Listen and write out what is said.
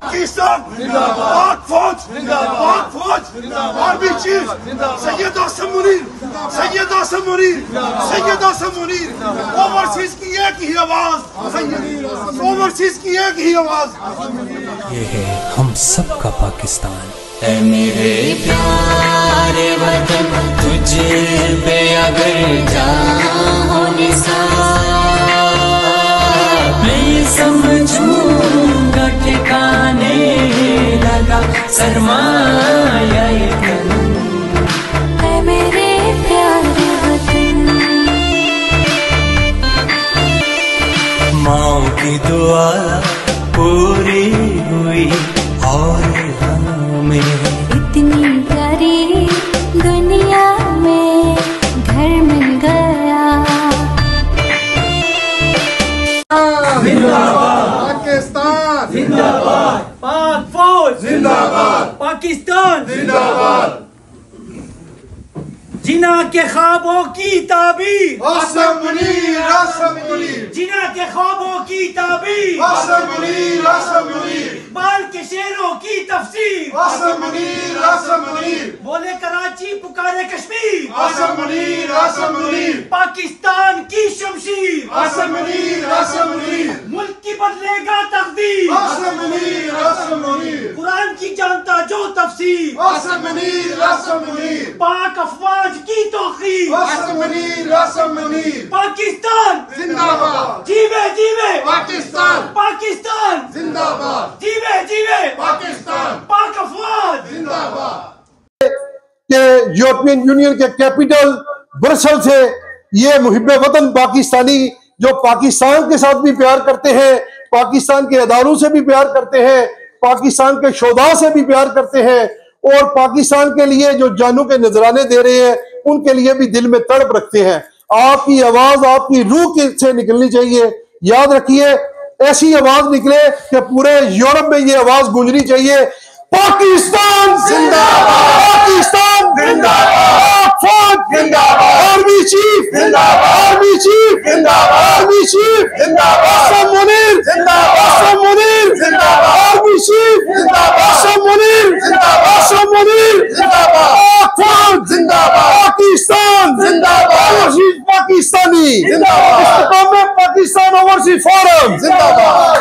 पाकिस्तान पाक फौज army chief Syed Asim Munir overseas की एक ही आवाज, ओवरसीज की एक ही आवाज। ये है हम सब का पाकिस्तान। ऐ मेरे प्यारे वतन, तुझ पे अगर जाऊं निसार, मैं समझूंगा ठिकाने लगा सरमाया तन। ऐ मेरे प्यारे वतन, माँ की दुआ पूरी हुई और इतनी प्यारी दुनिया में घर मिल गया। पाकिस्तान जिंदाबाद, पाक फौज जिंदाबाद, पाकिस्तान जिंदाबाद। जिना के ख्वाबों की ताबीर आसम मुनीर, जिना के ख्वाबों की ताबीर आसम मुनीर, इकबाल के शेरों की तफसीर आसम मुनीर, बोले कराची पुकारे कश्मीर आसम मुनीर, पाकिस्तान की शमशीर आसम मुनीर, मुल्क की बदलेगा तकदीर आसम मुनीर, कुरान की जानता जो तफसीर आसम मुनीर, पाक अफवाज की तौकीर आसम मुनीर, पाकिस्तान जिंदाबाद, जीवे जीवे पाकिस्तान, पाकिस्तान जिंदाबाद, जीवे जीवे पाकिस्तान, पाक अफवाज जिंदाबाद। के यूरोपियन यूनियन के कैपिटल ब्रसेल से ये मुहिब्बे वतन पाकिस्तानी जो पाकिस्तान के साथ भी प्यार करते हैं, पाकिस्तान के अदारों से भी प्यार करते हैं, पाकिस्तान के शोधा से भी प्यार करते हैं और पाकिस्तान के लिए जो जानों के नजराने दे रहे हैं उनके लिए भी दिल में तड़प रखते हैं। आपकी आवाज आपकी रूह से निकलनी चाहिए। याद रखिए, ऐसी आवाज निकले कि पूरे यूरोप में ये आवाज गूंजनी चाहिए, पाकिस्तान जिंदाबाद, पाकिस्तान जिंदाबाद, फौज जिंदाबाद, आर्मी चीफ जिंदाबाद, आर्मी चीफ जिंदाबाद, आर्मी चीफ जिंदाबाद, आसम मुनीर जिंदाबाद, आसम मुनीर जिंदाबाद, आर्मी चीफ जिंदाबाद, आसम मुनीर जिंदाबाद, आसम मुनीर जिंदाबाद, फौज जिंदाबाद, पाकिस्तान जिंदाबाद, ओवरसीज पाकिस्तानी जिंदाबाद, पाकिस्तान ओवरसीज फोरम जिंदाबाद।